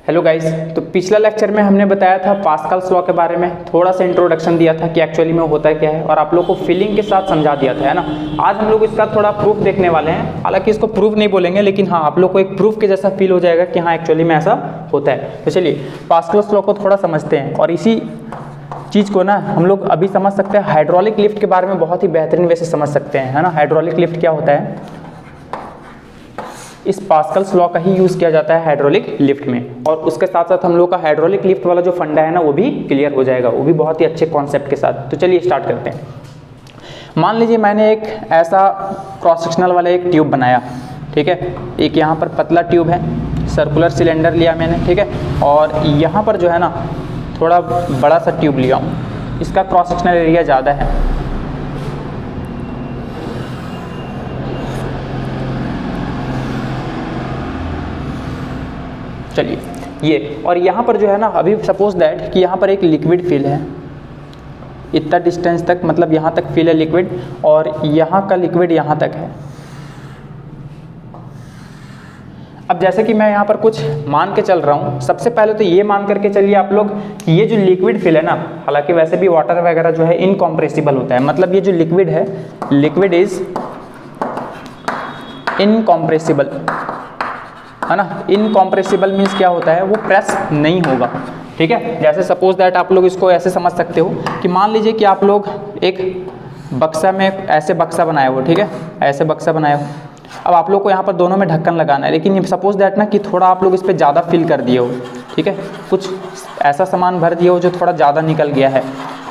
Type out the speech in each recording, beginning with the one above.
Hello guys, तो पिछला lecture में हमने बताया था पास्कल्स लॉ के बारे में, थोड़ा सा इंट्रोडक्शन दिया था कि एक्चुअली में होता क्या है और आप लोग को फीलिंग के साथ समझा दिया था, है ना। आज हम लोग इसका थोड़ा प्रूफ देखने वाले हैं। हालांकि इसको प्रूफ नहीं बोलेंगे, लेकिन हाँ आप लोग को एक प्रूफ के जैसा फील हो जाएगा कि हाँ एक्चुअली में ऐसा होता है। तो चलिए पास्कल्स लॉ को थोड़ा समझते हैं और इसी चीज़ को ना हम लोग अभी समझ सकते हैं। हाइड्रोलिक लिफ्ट के बारे में बहुत ही बेहतरीन वैसे समझ सकते हैं, है ना। हाइड्रोलिक लिफ्ट क्या होता है, इस पास्कल्स लॉ का ही यूज़ किया जाता है हाइड्रोलिक लिफ्ट में। और उसके साथ साथ हम लोग का हाइड्रोलिक लिफ्ट वाला जो फंडा है ना वो भी क्लियर हो जाएगा, वो भी बहुत ही अच्छे कॉन्सेप्ट के साथ। तो चलिए स्टार्ट करते हैं। मान लीजिए मैंने एक ऐसा क्रॉस सेक्शनल वाला एक ट्यूब बनाया, ठीक है। एक यहाँ पर पतला ट्यूब है, सर्कुलर सिलेंडर लिया मैंने, ठीक है। और यहाँ पर जो है ना थोड़ा बड़ा सा ट्यूब लिया हूँ, इसका क्रॉस सेक्शनल एरिया ज़्यादा है। चलिए ये, और यहाँ पर जो है ना अभी सपोज दैट कि यहाँ पर एक लिक्विड फिल है, इतना डिस्टेंस तक, मतलब यहाँ तक फिल है लिक्विड और यहाँ का लिक्विड यहाँ तक है। अब जैसे कि मैं यहाँ पर कुछ मान के चल रहा हूँ, सबसे पहले तो ये मान करके चलिए आप लोग कि ये जो लिक्विड फिल है ना, हालांकि वैसे भी वाटर वगैरह जो है इनकॉम्प्रेसिबल होता है, मतलब ये जो लिक्विड है, लिक्विड इज इनकॉम्प्रेसिबल, है ना। इनकॉम्प्रेसिबल मीन्स क्या होता है, वो प्रेस नहीं होगा, ठीक है। जैसे सपोज दैट आप लोग इसको ऐसे समझ सकते हो कि मान लीजिए कि आप लोग एक बक्सा में ऐसे बक्सा बनाए हो, ठीक है, ऐसे बक्सा बनाए हो। अब आप लोग को यहाँ पर दोनों में ढक्कन लगाना है, लेकिन सपोज दैट ना कि थोड़ा आप लोग इस पर ज़्यादा फिल कर दिए हो, ठीक है, कुछ ऐसा सामान भर दिए हो जो थोड़ा ज़्यादा निकल गया है।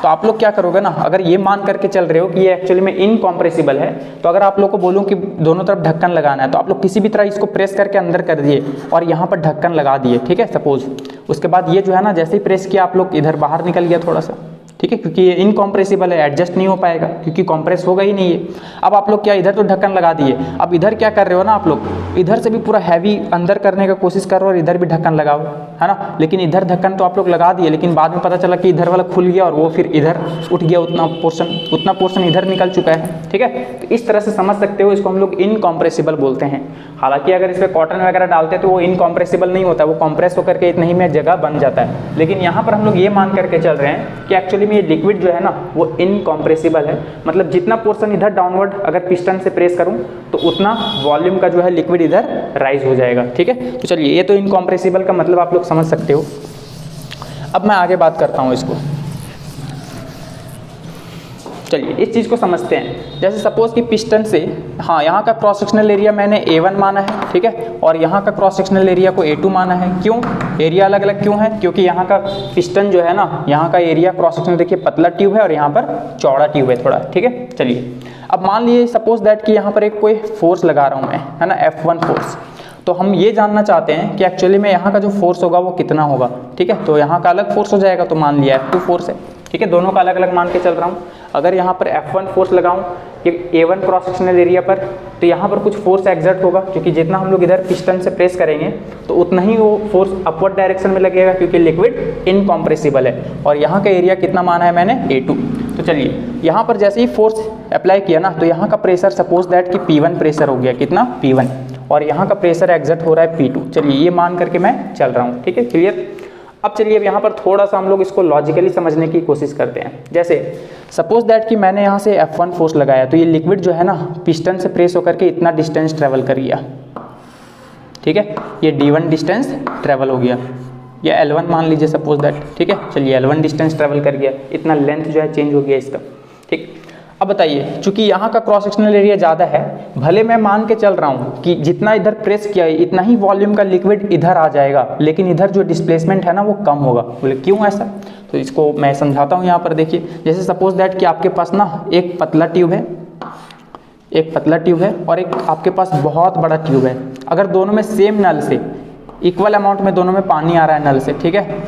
तो आप लोग क्या करोगे ना, अगर ये मान करके चल रहे हो कि ये एक्चुअली में इनकॉम्प्रेसिबल है, तो अगर आप लोग को बोलूँ कि दोनों तरफ ढक्कन लगाना है, तो आप लोग किसी भी तरह इसको प्रेस करके अंदर कर दिए और यहाँ पर ढक्कन लगा दिए, ठीक है, सपोज। उसके बाद ये जो है ना जैसे ही प्रेस किया आप लोग इधर बाहर निकल गया थोड़ा सा, ठीक है, क्योंकि ये इनकॉम्प्रेसिबल है, एडजस्ट नहीं हो पाएगा क्योंकि कॉम्प्रेस होगा ही नहीं है। अब आप लोग क्या, इधर तो ढक्कन लगा दिए, अब इधर क्या कर रहे हो ना आप लोग, इधर से भी पूरा हैवी अंदर करने का कोशिश कर रहे हो और इधर भी ढक्कन लगाओ, है ना। लेकिन इधर ढक्कन तो आप लोग लगा दिए, लेकिन बाद में पता चला कि इधर वाला खुल गया और वो फिर इधर उठ गया, उतना पोर्शन इधर निकल चुका है, ठीक है। तो इस तरह से समझ सकते हो, इसको हम लोग इनकॉम्प्रेसिबल बोलते हैं। हालांकि अगर इस पर कॉटन वगैरह डालते तो वो इनकॉम्प्रेसिबल नहीं होता, वो कॉम्प्रेस होकर के इतना ही में जगह बन जाता है। लेकिन यहाँ पर हम लोग ये मान करके चल रहे हैं कि एक्चुअली में ये लिक्विड जो है ना वो इनकॉम्प्रेसिबल है, मतलब जितना पोर्शन इधर डाउनवर्ड अगर पिस्टन से प्रेस करूं तो उतना वॉल्यूम का जो है लिक्विड इधर राइज हो जाएगा, ठीक है। तो चलिए ये तो इनकॉम्प्रेसिबल का मतलब आप लोग समझ सकते हो। अब मैं आगे बात करता हूं इसको, चलिए इस चीज़ को समझते हैं। जैसे सपोज कि पिस्टन से, हाँ यहाँ का क्रॉस सेक्शनल एरिया मैंने A1 माना है, ठीक है, और यहाँ का क्रॉस सेक्शनल एरिया को A2 माना है। क्यों एरिया अलग अलग क्यों है, क्योंकि यहाँ का पिस्टन जो है ना, यहाँ का एरिया क्रॉस सेक्शनल देखिए पतला ट्यूब है और यहाँ पर चौड़ा ट्यूब है थोड़ा, ठीक है। चलिए अब मान लीजिए सपोज दैट कि यहाँ पर एक कोई फोर्स लगा रहा हूँ मैं, है ना, F1 फोर्स। तो हम ये जानना चाहते हैं कि एक्चुअली में यहाँ का जो फोर्स होगा वो कितना होगा, ठीक है। तो यहाँ का अलग फोर्स हो जाएगा, तो मान लिया F2 फोर्स है, ठीक है, दोनों का अलग अलग मान के चल रहा हूँ। अगर यहाँ पर F1 फोर्स लगाऊँ कि A1 क्रॉस सेक्शनल एरिया पर, तो यहाँ पर कुछ फोर्स एक्सर्ट होगा, क्योंकि जितना हम लोग इधर पिस्टन से प्रेस करेंगे तो उतना ही वो फोर्स अपवर्ड डायरेक्शन में लगेगा, क्योंकि लिक्विड इनकॉम्प्रेसिबल है। और यहाँ का एरिया कितना माना है मैंने, A2। तो चलिए यहाँ पर जैसे ही फोर्स अप्लाई किया ना, तो यहाँ का प्रेशर सपोज दैट कि P1 प्रेशर हो गया, कितना P1, और यहाँ का प्रेशर एक्सर्ट हो रहा है P2। चलिए ये मान करके मैं चल रहा हूँ, ठीक है, क्लियर। अब चलिए अब यहाँ पर थोड़ा सा हम लोग इसको लॉजिकली समझने की कोशिश करते हैं। जैसे सपोज दैट कि मैंने यहाँ से F1 फोर्स लगाया, तो ये लिक्विड जो है ना पिस्टन से प्रेस होकर के इतना डिस्टेंस ट्रेवल कर गया, ठीक है, ये D1 डिस्टेंस ट्रेवल हो गया, या L1 मान लीजिए सपोज दैट, ठीक है। चलिए L1 डिस्टेंस ट्रेवल कर गया, इतना लेंथ जो है चेंज हो गया इसका, ठीक। अब बताइए, चूंकि यहाँ का क्रॉस सेक्शनल एरिया ज़्यादा है, भले मैं मान के चल रहा हूँ कि जितना इधर प्रेस किया है इतना ही वॉल्यूम का लिक्विड इधर आ जाएगा, लेकिन इधर जो डिस्प्लेसमेंट है ना वो कम होगा। बोले क्यों ऐसा, तो इसको मैं समझाता हूँ। यहाँ पर देखिए, जैसे सपोज दैट कि आपके पास ना एक पतला ट्यूब है, एक पतला ट्यूब है और एक आपके पास बहुत बड़ा ट्यूब है। अगर दोनों में सेम नल से इक्वल अमाउंट में दोनों में पानी आ रहा है नल से, ठीक है,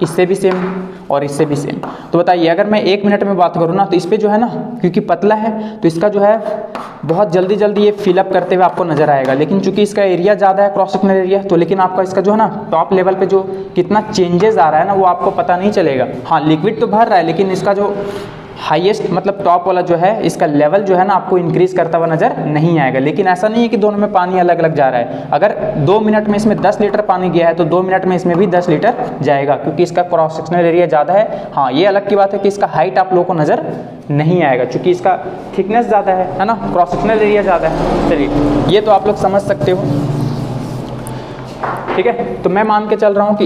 इससे भी सेम और इससे भी सेम, तो बताइए अगर मैं 1 मिनट में बात करूँ ना, तो इस पर जो है ना क्योंकि पतला है तो इसका जो है बहुत जल्दी जल्दी ये फिलअप करते हुए आपको नजर आएगा। लेकिन चूंकि इसका एरिया ज़्यादा है, क्रॉस सेक्शनल एरिया, तो लेकिन आपका इसका जो है ना टॉप लेवल पे जो कितना चेंजेस आ रहा है ना वो आपको पता नहीं चलेगा। हाँ लिक्विड तो भर रहा है, लेकिन इसका जो हाईएस्ट मतलब टॉप वाला जो है इसका लेवल जो है ना आपको इंक्रीज करता हुआ नजर नहीं आएगा। लेकिन ऐसा नहीं है कि दोनों में पानी अलग अलग जा रहा है। अगर 2 मिनट में इसमें 10 लीटर पानी गया है तो 2 मिनट में इसमें भी 10 लीटर जाएगा, क्योंकि इसका क्रॉस सेक्शनल एरिया ज़्यादा है। हाँ, ये अलग की बात है कि इसका हाइट आप लोगों को नज़र नहीं आएगा, क्योंकि इसका थिकनेस ज़्यादा है ना, क्रॉस सेक्शनल एरिया ज़्यादा है। चलिए, ये तो आप लोग समझ सकते हो, ठीक है। तो मैं मान के चल रहा हूँ कि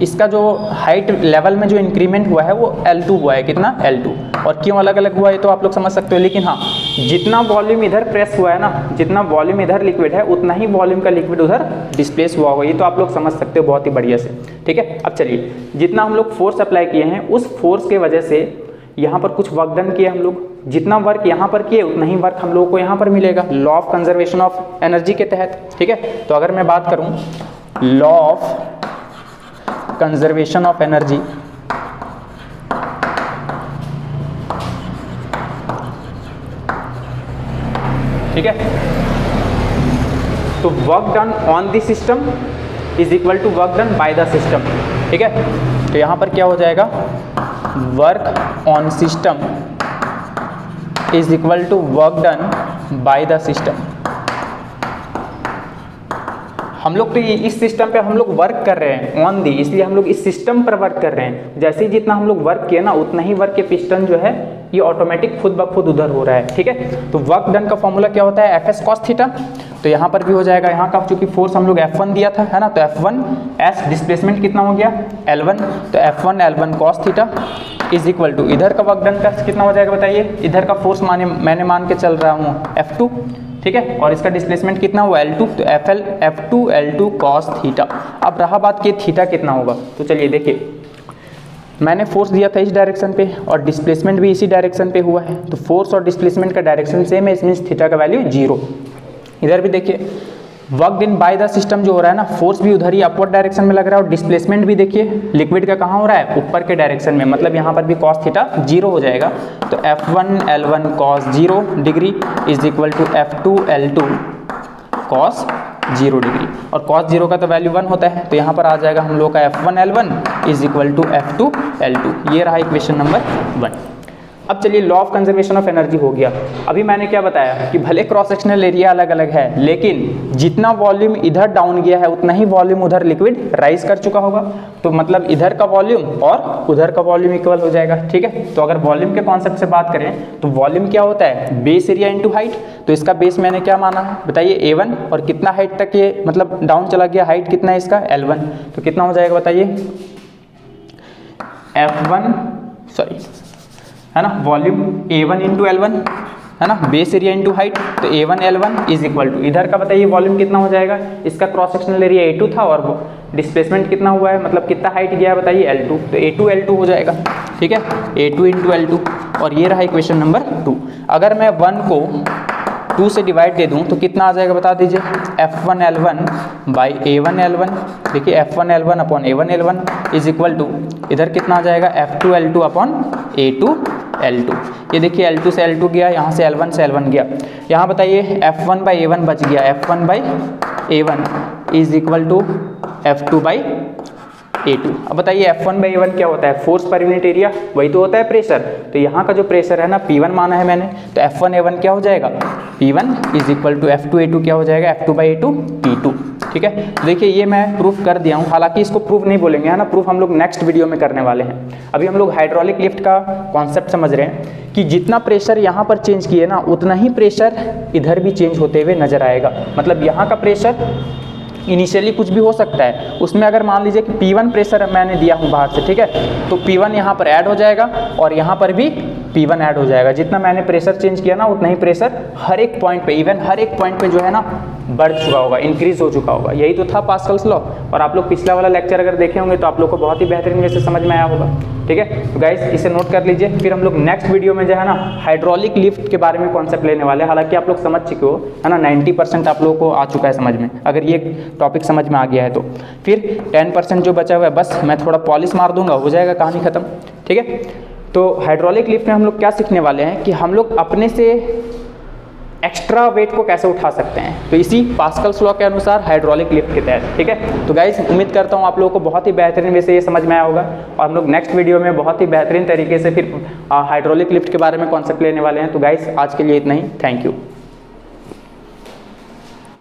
इसका जो हाइट लेवल में जो इंक्रीमेंट हुआ है वो L2 हुआ है। कितना? L2। और क्यों अलग अलग हुआ है तो आप लोग समझ सकते हो। लेकिन हाँ, जितना वॉल्यूम इधर प्रेस हुआ है ना, जितना वॉल्यूम इधर लिक्विड है उतना ही वॉल्यूम का लिक्विड उधर डिस्प्लेस हुआ होगा। ये तो आप लोग समझ सकते हो बहुत ही बढ़िया से, ठीक है। अब चलिए, जितना हम लोग फोर्स अप्लाई किए हैं उस फोर्स के वजह से यहाँ पर कुछ वर्क डन किए हम लोग। जितना वर्क यहाँ पर किए उतना ही वर्क हम लोगों को यहाँ पर मिलेगा, law of conservation of energy के तहत, ठीक है। तो अगर मैं बात करूँ law of conservation of energy, ठीक है, तो work done on the system is equal to work done by the system, ठीक है। तो यहां पर क्या हो जाएगा, work on system is equal to work done by the system. हम लोग तो इस सिस्टम पे हम लोग वर्क कर रहे हैं ऑन दी, इसलिए हम लोग इस सिस्टम पर वर्क कर रहे हैं। जैसे ही जितना हम लोग वर्क किए ना उतना ही वर्क के पिस्टन जो है ये ऑटोमेटिक खुद ब खुद उधर हो रहा है, ठीक है। तो वर्क डन का फॉर्मूला क्या होता है, Fs cos थीटा। तो यहाँ पर भी हो जाएगा, यहाँ का चूंकि फोर्स हम लोग F1 दिया था, है ना, तो F1 S डिस्प्लेसमेंट कितना हो गया L1, तो F1 L1 cos theta is equal to इधर का वर्क डन का कितना हो जाएगा बताइए। इधर का फोर्स मैंने मान के चल रहा हूँ F2, ठीक है, और इसका डिस्प्लेसमेंट कितना हुआ L2, तो F2 L2 cos थीटा। अब रहा बात कि थीटा कितना होगा, तो चलिए देखिए, मैंने फोर्स दिया था इस डायरेक्शन पे और डिस्प्लेसमेंट भी इसी डायरेक्शन पे हुआ है, तो फोर्स और डिस्प्लेसमेंट का डायरेक्शन सेम है, इसमें थीटा का वैल्यू 0। इधर भी देखिए, work done by the system जो हो रहा है ना, फोर्स भी उधर ही अपवर्ड डायरेक्शन में लग रहा है और डिस्प्लेसमेंट भी देखिए लिक्विड का कहाँ हो रहा है, ऊपर के डायरेक्शन में, मतलब यहाँ पर भी cos थीटा 0 हो जाएगा। तो F1 L1 cos 0 degree is equal to F2 L2 cos 0 degree, और cos 0 का तो वैल्यू 1 होता है, तो यहाँ पर आ जाएगा हम लोग का F1 L1 is equal to F2 L2। ये रहा इक्वेशन नंबर 1। अब चलिए, law of conservation of energy हो गया। अभी मैंने क्या बताया कि भले क्रॉस सेक्शनल एरिया अलग अलग है, लेकिन जितना वॉल्यूम इधर डाउन गया है उतना ही वॉल्यूम उधर लिक्विड राइज कर चुका होगा। तो मतलब इधर का वॉल्यूम और उधर का वॉल्यूम इक्वल हो जाएगा, ठीक है। तो अगर वॉल्यूम के कॉन्सेप्ट से बात करें तो वॉल्यूम क्या होता है, बेस एरिया इंटू हाइट। तो इसका बेस मैंने क्या माना है बताइए A1, और कितना हाइट तक ये मतलब डाउन चला गया, हाइट कितना है इसका L1, तो कितना हो जाएगा बताइए है ना, वॉल्यूम A1 इंटू L1, है ना, बेस एरिया इंटू हाइट, तो A1 L1 is equal to इधर का बताइए वॉल्यूम कितना हो जाएगा, इसका क्रॉस सेक्शनल एरिया A2 था और वो डिस्प्लेसमेंट कितना हुआ है, मतलब कितना हाइट गया है बताइए L2, तो A2 L2 हो जाएगा, ठीक है, A2 इंटू L2। और ये रहा इक्वेशन नंबर 2। अगर मैं 1 को 2 से डिवाइड दे दूं तो कितना आ जाएगा बता दीजिए, F1 L1 by A1 L1। देखिए F1 L1 upon A1 L1 is equal to इधर कितना आ जाएगा F2 L2 upon A2 L2। ये देखिए L2 से L2 गया, यहाँ से L1 से L1 गया, यहाँ बताइए F1 बाई A1 बच गया, F1 by A1 is equal to F2 by A2। अब बताइए F1 बाई A1 क्या होता है, फोर्स पर यूनिट एरिया, वही तो होता है प्रेशर। तो यहाँ का जो प्रेशर है ना P1 माना है मैंने, तो F1 A1 क्या हो जाएगा, P1 is equal to F2 A2 क्या हो जाएगा, F2 बाई A2 P2, ठीक है। देखिए ये मैं प्रूफ कर दिया हूँ, हालांकि इसको प्रूफ नहीं बोलेंगे, है ना, प्रूफ हम लोग नेक्स्ट वीडियो में करने वाले हैं। अभी हम लोग हाइड्रोलिक लिफ्ट का कॉन्सेप्ट समझ रहे हैं कि जितना प्रेशर यहाँ पर चेंज किए ना उतना ही प्रेशर इधर भी चेंज होते हुए नजर आएगा। मतलब यहाँ का प्रेशर इनिशियली कुछ भी हो सकता है, उसमें अगर मान लीजिए कि P1 प्रेशर मैंने दिया हूँ बाहर से, ठीक है, तो P1 यहाँ पर ऐड हो जाएगा और यहाँ पर भी P1 ऐड हो जाएगा। जितना मैंने प्रेशर चेंज किया ना उतना ही प्रेशर हर एक पॉइंट पे, इवन हर एक पॉइंट पे जो है ना बढ़ चुका होगा, इंक्रीज हो चुका होगा। यही तो था पास्कल्स लॉ। और आप लोग पिछला वाला लेक्चर अगर देखे होंगे तो आप लोग को बहुत ही बेहतरीन वैसे समझ में आया होगा, ठीक है। तो गाइस इसे नोट कर लीजिए, फिर हम लोग नेक्स्ट वीडियो में जो है ना हाइड्रोलिक लिफ्ट के बारे में कॉन्सेप्ट लेने वाले हैं। हालांकि आप लोग समझ चुके हो, है ना, 90% आप लोगों को आ चुका है समझ में, अगर ये टॉपिक समझ में आ गया है तो। फिर 10% जो बचा हुआ है बस मैं थोड़ा पॉलिश मार दूंगा, हो जाएगा कहानी खत्म, ठीक है। तो हाइड्रोलिक लिफ्ट में हम लोग क्या सीखने वाले हैं कि हम लोग अपने से एक्स्ट्रा वेट को कैसे उठा सकते हैं, तो इसी पास्कल्स लॉ के अनुसार हाइड्रोलिक लिफ्ट के तहत। ठीक है, तो गाइस उम्मीद करता हूँ आप लोगों को बहुत ही बेहतरीन वे से ये समझ में आया होगा, और हम लोग नेक्स्ट वीडियो में बहुत ही बेहतरीन तरीके से फिर हाइड्रोलिक लिफ्ट के बारे में कॉन्सेप्ट लेने वाले हैं। तो गाइस आज के लिए इतना ही, थैंक यू।